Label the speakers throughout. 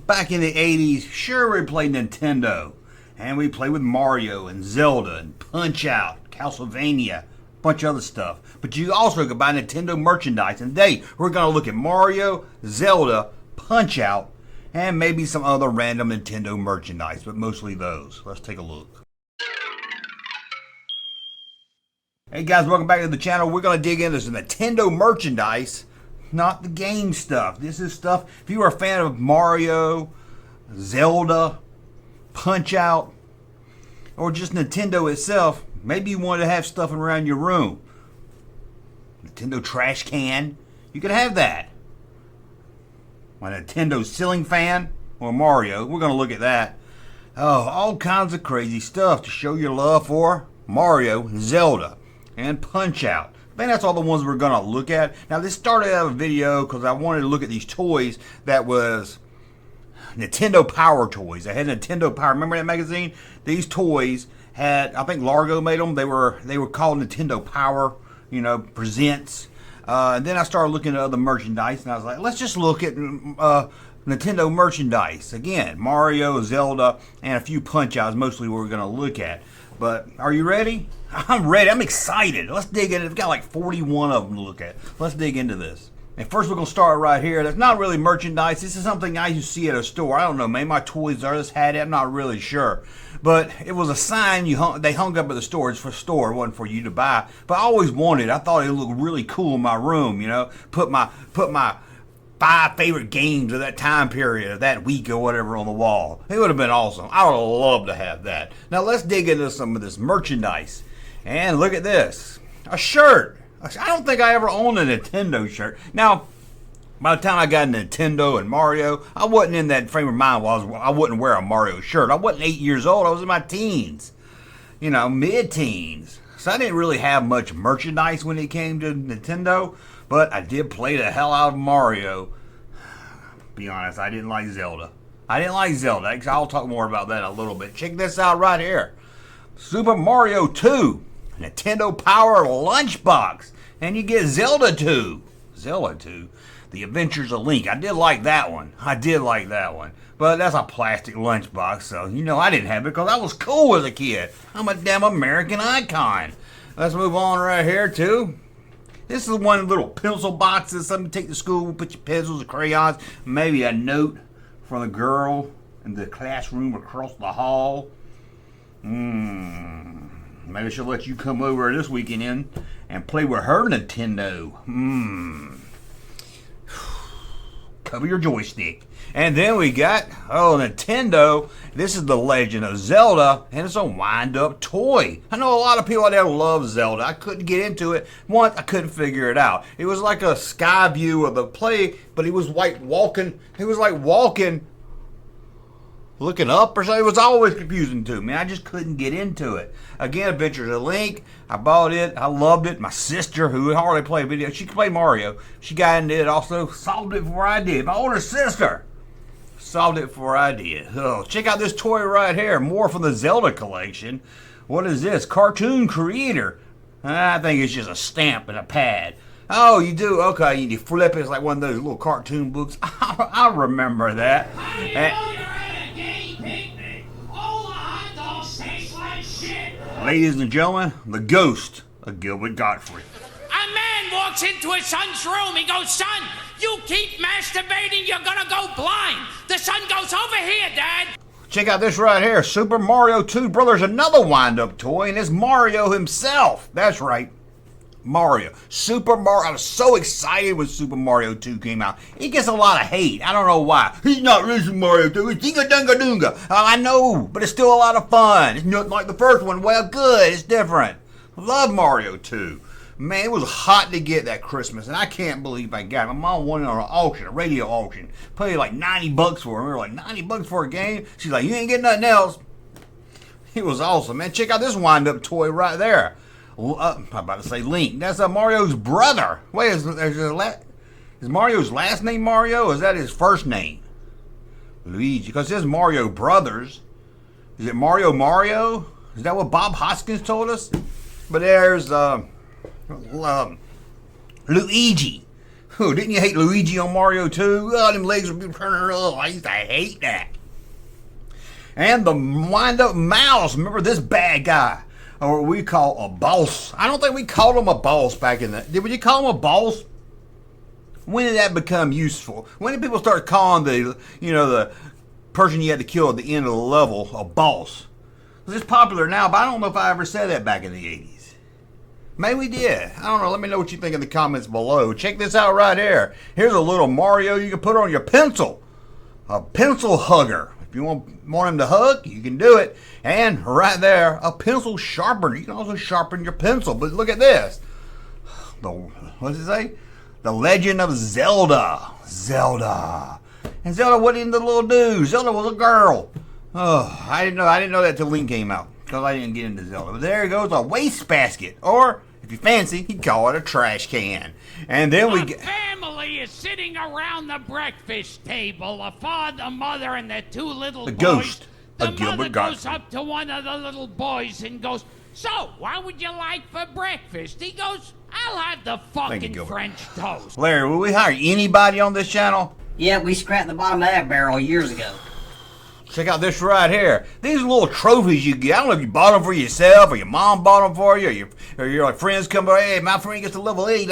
Speaker 1: Back in the 80s, sure we played Nintendo. And we played with Mario and Zelda and Punch-Out, Castlevania, a bunch of other stuff. But you also could buy Nintendo merchandise. And today, we're going to look at Mario, Zelda, Punch-Out, and maybe some other random Nintendo merchandise, but mostly those. Let's take a look. Hey guys, welcome back to the channel. We're going to dig into some Nintendo merchandise, not the game stuff. This is stuff, if you are a fan of Mario, Zelda, Punch-Out, or just Nintendo itself, maybe you want to have stuff around your room. Nintendo trash can, you could have that. My Nintendo ceiling fan, or Mario, we're going to look at that. Oh, all kinds of crazy stuff to show your love for Mario, Zelda, and Punch-Out. I think that's all the ones we're going to look at. Now, this started out a video because I wanted to look at these toys that was Nintendo Power toys. I had Nintendo Power. Remember that magazine? These toys had, I think Largo made them. They were called Nintendo Power, you know, presents. And then I started looking at other merchandise, and I was like, let's just look at Nintendo merchandise. Again, Mario, Zelda, and a few Punch-Outs, mostly what we're going to look at. But are you ready? I'm ready. I'm excited. Let's dig in. We've got like 41 of them to look at. Let's dig into this. And first we're going to start right here. That's not really merchandise. This is something I used to see at a store. I don't know. Maybe my Toys R Us had it. I'm not really sure. But it was a sign they hung up at the store. It's for store. It wasn't for you to buy. But I always wanted it. I thought it looked really cool in my room, you know. Put my 5 favorite games of that time period, of that week or whatever on the wall. It would have been awesome. I would have loved to have that. Now let's dig into some of this merchandise. And look at this. A shirt. I don't think I ever owned a Nintendo shirt. Now, by the time I got Nintendo and Mario, I wasn't in that frame of mind where I wouldn't wear a Mario shirt. I wasn't 8 years old. I was in my teens. You know, mid-teens. So I didn't really have much merchandise when it came to Nintendo. But I did play the hell out of Mario. Be honest, I didn't like Zelda. I'll talk more about that in a little bit. Check this out right here. Super Mario 2. Nintendo Power lunchbox. And you get Zelda 2. The Adventures of Link. I did like that one. But that's a plastic lunchbox, so you know I didn't have it because I was cool as a kid. I'm a damn American icon. Let's move on right here too. This is one little pencil boxes, something to take to school, put your pencils or crayons, maybe a note from a girl in the classroom across the hall. Maybe she'll let you come over this weekend and play with her Nintendo. Cover your joystick. And then we got, Nintendo. This is The Legend of Zelda, and it's a wind-up toy. I know a lot of people out there love Zelda. I couldn't get into it. Once, I couldn't figure it out. It was like a sky view of the play, but he was like walking. Looking up or something. It was always confusing to me. I just couldn't get into it. Again, Adventures of Link. I bought it. I loved it. My sister, who hardly played video, she could play Mario. She got into it also. Solved it before I did. My older sister solved it before I did. Oh, check out this toy right here. More from the Zelda collection. What is this? Cartoon Creator. I think it's just a stamp and a pad. Oh, you do? Okay, you flip it. It's like one of those little cartoon books. I remember that. Ladies and gentlemen, the ghost of Gilbert Gottfried.
Speaker 2: A man walks into his son's room. He goes, "Son, you keep masturbating, you're gonna go blind." The son goes, "Over here, Dad."
Speaker 1: Check out this right here. Super Mario 2 Brothers, another wind-up toy, and it's Mario himself. That's right. Mario. Super Mario. I was so excited when Super Mario 2 came out. It gets a lot of hate. I don't know why. He's not really Super Mario 2. It's Dinga Dunga Dunga. I know, but it's still a lot of fun. It's not like the first one. Well, good. It's different. I love Mario 2. Man, it was hot to get that Christmas, and I can't believe I got it. My mom won it on an auction, a radio auction. Paid like $90 for it. We were like, $90 for a game? She's like, you ain't getting nothing else. It was awesome, man. Check out this wind-up toy right there. I'm about to say Link. That's Mario's brother. Wait, is Mario's last name Mario? Or is that his first name? Luigi. Because it says Mario Brothers. Is it Mario? Is that what Bob Hoskins told us? But there's Luigi. Oh, didn't you hate Luigi on Mario 2? Oh, them legs would be turning. Oh, I used to hate that. And the wind-up mouse. Remember this bad guy, or what we call a boss. I don't think we called him a boss back in the. Did we call him a boss? When did that become useful? When did people start calling the person you had to kill at the end of the level a boss? It's popular now, but I don't know if I ever said that back in the 80s. Maybe we did. I don't know. Let me know what you think in the comments below. Check this out right here. Here's a little Mario you can put on your pencil. A pencil hugger. If you want him to hug, you can do it. And right there, a pencil sharpener. You can also sharpen your pencil. But look at this. What does it say? The Legend of Zelda. Zelda. And Zelda wasn't the little dude. Zelda was a girl. Oh, I didn't know that till Link came out, because I didn't get into Zelda. But there goes a wastebasket, or if you fancy, you'd call it a trash can. And then we get.
Speaker 2: Family is sitting around the breakfast table. A father, a mother, and their two little
Speaker 1: the
Speaker 2: boys.
Speaker 1: Ghost
Speaker 2: The
Speaker 1: of Gilbert
Speaker 2: mother goes
Speaker 1: Gottfried.
Speaker 2: up to one of the little boys and goes, "So, what would you like for breakfast?" He goes, "I'll have the fucking
Speaker 1: Gilbert.
Speaker 2: French toast."
Speaker 1: Larry, will we hire anybody on this channel?
Speaker 3: Yeah, we scrapped the bottom of that barrel years ago.
Speaker 1: Check out this right here. These are little trophies you get. I don't know if you bought them for yourself, or your mom bought them for you, or your like, friends come by. Hey, my friend gets to level 8.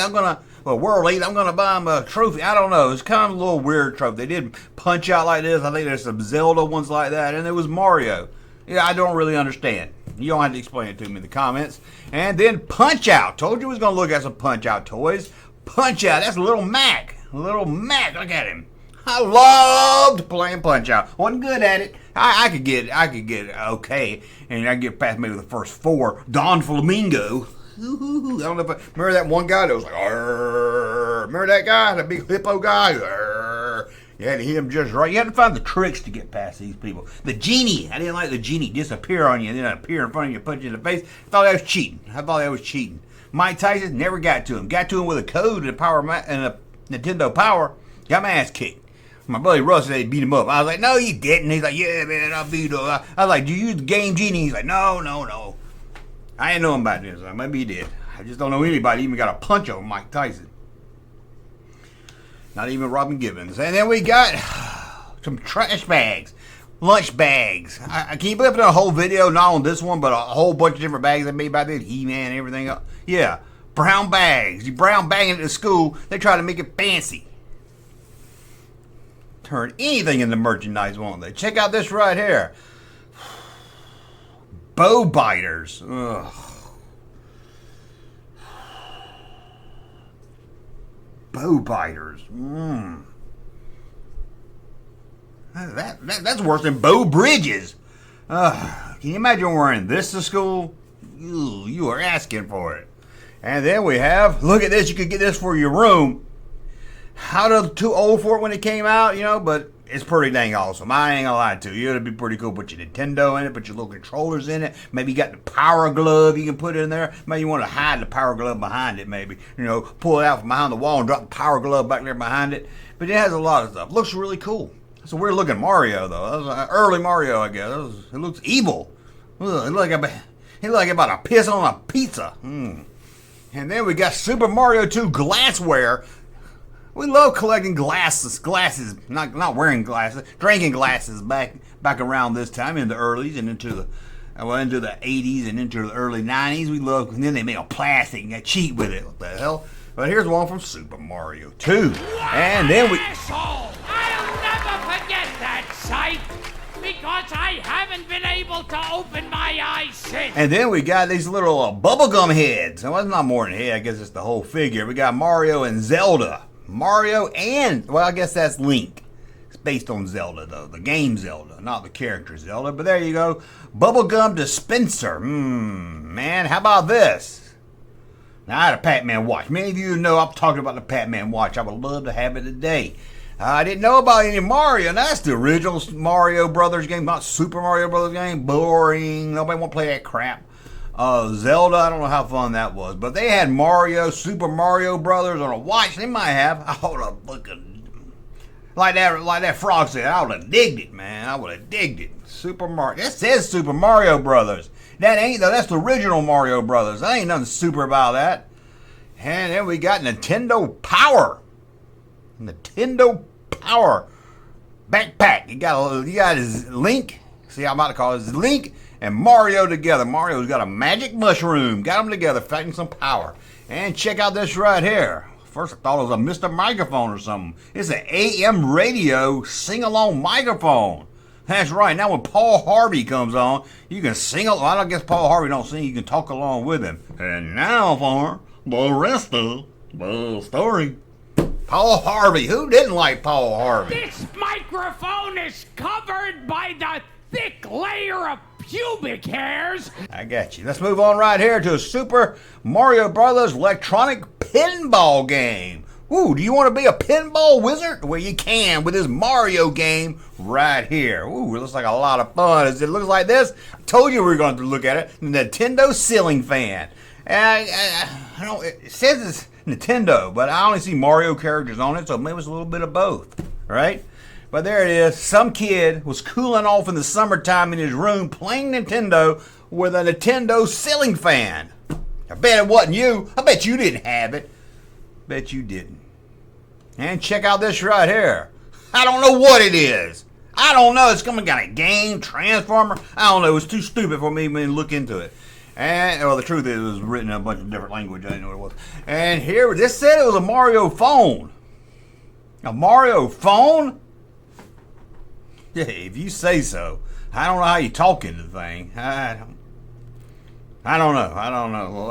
Speaker 1: World 8. I'm gonna buy him a trophy. I don't know. It's kind of a little weird trophy. They did Punch Out like this. I think there's some Zelda ones like that, and there was Mario. Yeah, I don't really understand. You don't have to explain it to me in the comments. And then Punch Out. Told you we was gonna look at some Punch Out toys. Punch Out. That's Little Mac. Little Mac. Look at him. I loved playing Punch Out. Wasn't good at it. I could get okay, and I could get past maybe the first 4. Don Flamingo. Ooh, I don't know if remember that one guy that was like, "Arr." Remember that guy, that big hippo guy? Arr. You had to hit him just right. You had to find the tricks to get past these people. The genie. I didn't like the genie disappear on you and then appear in front of you, punch you in the face. I thought that was cheating. Mike Tyson never got to him. Got to him with a code and a Nintendo Power. Got my ass kicked. My buddy Russ said he beat him up. I was like, "No, you didn't." He's like, "Yeah, man, I beat him." I was like, "Do you use the game genie?" He's like, No. I didn't know him about this. Maybe he did. I just don't know anybody even got a punch on Mike Tyson. Not even Robin Givens. And then we got some trash bags. Lunch bags. I can't believe I put a whole video, not on this one, but a whole bunch of different bags I made by this. He-Man and everything else. Yeah. Brown bags. You brown bag it at school, they try to make it fancy. Turn anything into merchandise, won't they? Check out this right here. Bow biters. Ugh. Bow biters. That's worse than bow bridges. Can you imagine wearing this to school? You are asking for it. And then we have, look at this. You could get this for your room. Too old for it when it came out, but it's pretty dang awesome. I ain't gonna lie to you. It'd be pretty cool. Put your Nintendo in it, put your little controllers in it. Maybe you got the power glove you can put in there. Maybe you want to hide the power glove behind it, maybe. Pull it out from behind the wall and drop the power glove back there behind it. But it has a lot of stuff. Looks really cool. It's a weird looking Mario, though. That was an early Mario, I guess. It looks evil. It looked like about to piss on a pizza. And then we got Super Mario 2 glassware. We love collecting glasses, not wearing glasses, drinking glasses back around this time in the earlys and into the 80s and into the early 90s. We love, and then they made a plastic and got cheap with it. What the hell? But here's one from Super Mario 2. And then we...
Speaker 2: Asshole! I'll never forget that sight, because I haven't been able to open my eyes since.
Speaker 1: And then we got these little bubblegum heads. Well, it's not more than a head. I guess it's the whole figure. We got Mario and Zelda. I guess that's Link. It's based on Zelda, though. The game Zelda, not the character Zelda. But there you go. Bubblegum dispenser. Man, how about this? Now, I had a Pac-Man watch. Many of you know I'm talking about the Pac-Man watch. I would love to have it today. I didn't know about any Mario. Now, that's the original Mario Brothers game, not Super Mario Brothers game. Boring. Nobody want to play that crap. Zelda, I don't know how fun that was, but they had Super Mario Brothers on a watch. They might have. I would have fucking like that frog said. I would have digged it, man. I would have digged it. Super Mario. It says Super Mario Brothers. That ain't though. That's the original Mario Brothers. That ain't nothing super about that. And then we got Nintendo Power. Nintendo Power backpack. You got his Link. See, I'm about to call it his Link and Mario together. Mario's got a magic mushroom. Got them together, fighting some power. And check out this right here. First I thought it was a Mr. Microphone or something. It's an AM radio sing-along microphone. That's right. Now when Paul Harvey comes on, you can sing. Well, I guess Paul Harvey don't sing. You can talk along with him. And now for the rest of the story. Paul Harvey. Who didn't like Paul Harvey?
Speaker 2: This microphone is covered by the thick layer of pubic hairs.
Speaker 1: I got you. Let's move on right here to a Super Mario Brothers electronic pinball game. Ooh, do you want to be a pinball wizard? Well, you can with this Mario game right here. Ooh, it looks like a lot of fun. It looks like this. I told you we were going to look at it. Nintendo ceiling fan. I don't. It says it's Nintendo, but I only see Mario characters on it, so maybe it's a little bit of both, right? But there it is. Some kid was cooling off in the summertime in his room playing Nintendo with a Nintendo ceiling fan. I bet it wasn't you. I bet you didn't have it. Bet you didn't. And check out this right here. I don't know what it is. I don't know. It's coming got a game, Transformer. I don't know. It was too stupid for me to even look into it. And well, the truth is, it was written in a bunch of different language. I didn't know what it was. And here, this said it was a Mario phone. A Mario phone? Yeah, if you say so. I don't know how you talk into the thing. I don't know. I don't know.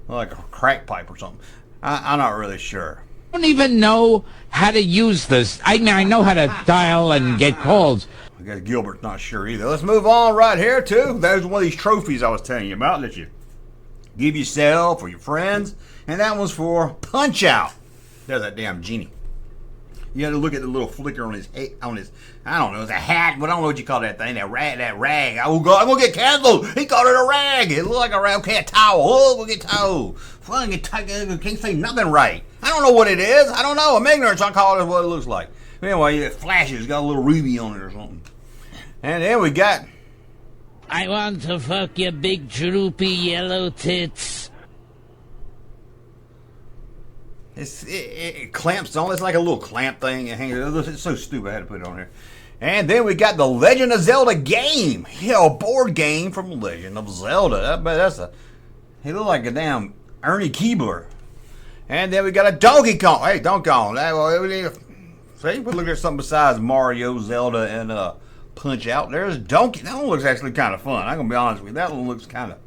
Speaker 1: Like a crack pipe or something. I'm not really sure.
Speaker 4: I don't even know how to use this. I mean, I know how to dial and get calls.
Speaker 1: I guess Gilbert's not sure either. Let's move on right here, too. There's one of these trophies I was telling you about that you give yourself or your friends. And that one's for Punch Out. There's that damn genie. You had to look at the little flicker on his head, I don't know, it's a hat, but I don't know what you call that thing, that rag. I'm gonna get canceled. He called it a rag. It looked like a rag. Okay, a towel. Oh, we'll get towel. Fun, can't say nothing right. I don't know what it is. I don't know. I'm ignorant, so I call it what it looks like. Anyway, it flashes, got a little ruby on it or something. And then we got...
Speaker 4: I want to fuck your big droopy yellow tits.
Speaker 1: It clamps on. It's like a little clamp thing. It's so stupid I had to put it on here. And then we got the Legend of Zelda game. Yeah, a board game from Legend of Zelda. I bet he looked like a damn Ernie Keebler. And then we got a Donkey Kong. Hey, Donkey Kong. See, we look at something besides Mario, Zelda, and Punch Out. There's Donkey. That one looks actually kind of fun. I'm gonna be honest with you. That one looks kind of,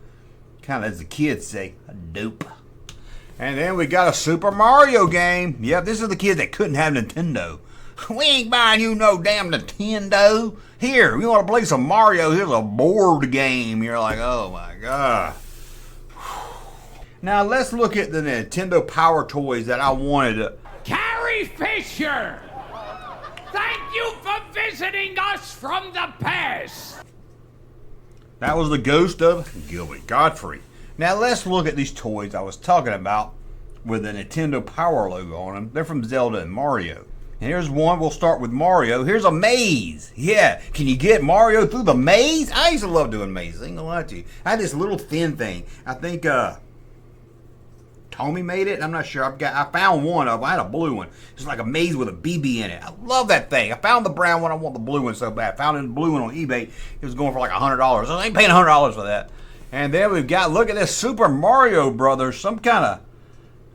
Speaker 1: as the kids say, a dope. And then we got a Super Mario game. Yep, this is the kids that couldn't have Nintendo. We ain't buying you no damn Nintendo. Here, you want to play some Mario? Here's a board game. You're like, oh my god. Now let's look at the Nintendo Power toys that I wanted to.
Speaker 2: Carrie Fisher! Thank you for visiting us from the past!
Speaker 1: That was the ghost of Gilbert Godfrey. Now let's look at these toys I was talking about with the Nintendo Power logo on them. They're from Zelda and Mario. And here's one. We'll start with Mario. Here's a maze. Yeah, can you get Mario through the maze? I used to love doing mazes. I ain't gonna lie to you. I had this little thin thing. I think Tommy made it. I'm not sure. I found one of them. I had a blue one. It's like a maze with a BB in it. I love that thing. I found the brown one. I want the blue one so bad. I found the blue one on eBay. It was going for like $100. I ain't paying $100 for that. And then we've got, look at this, Super Mario Brothers, some kind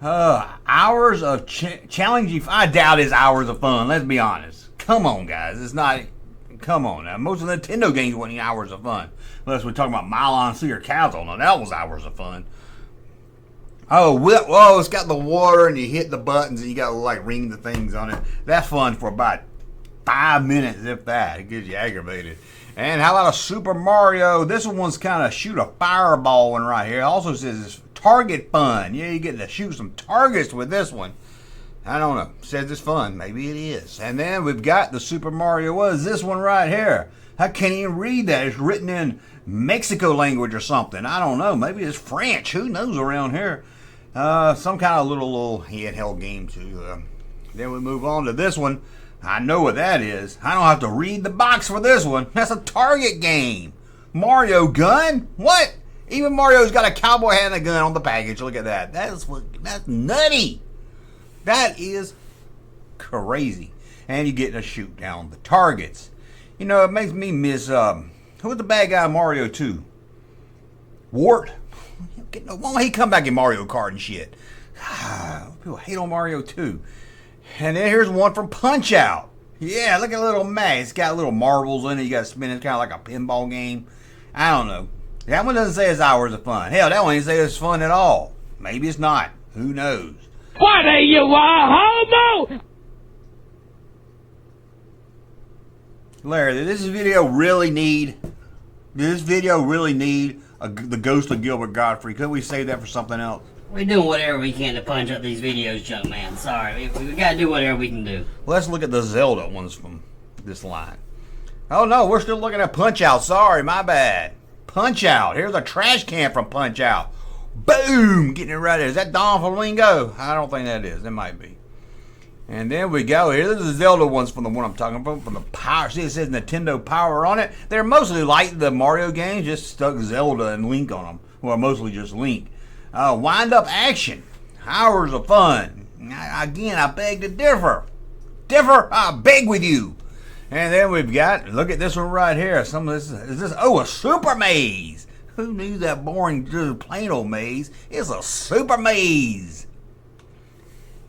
Speaker 1: of hours of challenging. I doubt it's hours of fun, let's be honest. Come on, guys, it's not, come on now. Most of the Nintendo games weren't hours of fun. Unless we're talking about Mile on Sea or Castle, now that was hours of fun. Oh, it's got the water and you hit the buttons and you got to like ring the things on it. That's fun for about 5 minutes, if that. It gets you aggravated. And how about a Super Mario? This one's kind of shoot a fireball one right here. It also says it's target fun. Yeah, you get to shoot some targets with this one. I don't know. It says it's fun. Maybe it is. And then we've got the Super Mario. What is this one right here? I can't even read that. It's written in Mexico language or something. I don't know. Maybe it's French. Who knows around here? Some kind of little handheld game too. Then we move on to this one. I know what that is. I don't have to read the box for this one. That's a Target game. Mario gun? What? Even Mario's got a cowboy hat and a gun on the package. Look at that. That's nutty. That is Crazy. And you get to shoot down the targets. You know, it makes me miss, who was the bad guy in Mario 2? Wart? Why don't he come back in Mario Kart and shit? People hate on Mario 2. And then here's one from Punch-Out. Yeah, look at a little mat. It's got little marbles in it. You got to spin it, kind of like a pinball game. I don't know. That one doesn't say it's hours of fun. Hell, that one doesn't say it's fun at all. Maybe it's not. Who knows?
Speaker 4: What are you, a homo?
Speaker 1: Larry, did this video really need the ghost of Gilbert Godfrey? Couldn't we save that for something else?
Speaker 3: We're doing whatever we can to punch up these videos, Junkman. Sorry, we gotta do whatever we can do.
Speaker 1: Let's look at the Zelda ones from this line. Oh no, we're still looking at Punch-Out. Sorry, my bad. Punch-Out. Here's a trash can from Punch-Out. Boom! Getting it right there. Is that Don Flamingo? I don't think that is. It might be. And then we go here. This is the Zelda ones from the one I'm talking about, from the Power. See, it says Nintendo Power on it. They're mostly like the Mario games, just stuck Zelda and Link on them. Well, mostly just Link. Wind-up action. Hours of fun. Again, I beg to differ. I beg with you. And then we've got, look at this one right here. Some of this, a super maze. Who knew that boring, plain old maze? It's a super maze.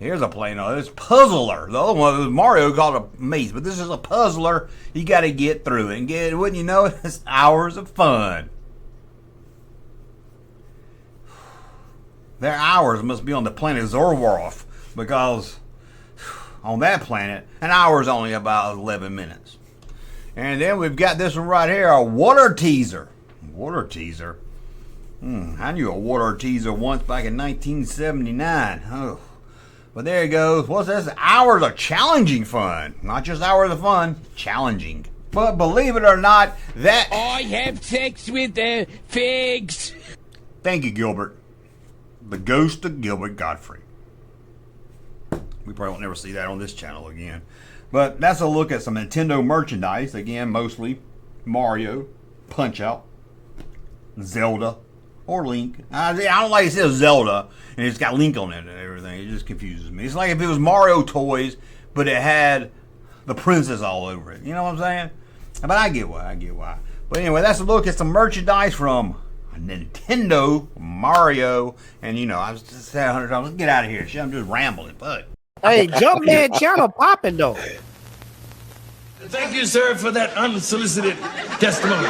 Speaker 1: Here's a plain old, it's puzzler. The other one was Mario called a maze, but this is a puzzler. You got to get through it. And wouldn't you know it, it's hours of fun. Their hours must be on the planet Zorworoth, because on that planet, an hour is only about 11 minutes. And then we've got this one right here, a water teaser. Water teaser? I knew a water teaser once back in 1979. Oh. But there you go. What's this? Hours of challenging fun. Not just hours of fun, challenging. But believe it or not, that...
Speaker 4: I have sex with the figs.
Speaker 1: Thank you, Gilbert. The ghost of Gilbert Godfrey. We probably won't never see that on this channel again. But that's a look at some Nintendo merchandise. Again, mostly Mario, Punch-Out, Zelda, or Link. I don't like it says Zelda, and it's got Link on it and everything. It just confuses me. It's like if it was Mario toys, but it had the princess all over it. You know what I'm saying? But I get why. But anyway, that's a look at some merchandise from Nintendo, Mario, and you know, I was just saying 100 times, let's get out of here. Shit, I'm just rambling, but...
Speaker 5: Hey, Junkman channel popping though.
Speaker 6: Thank you, sir, for that unsolicited testimony.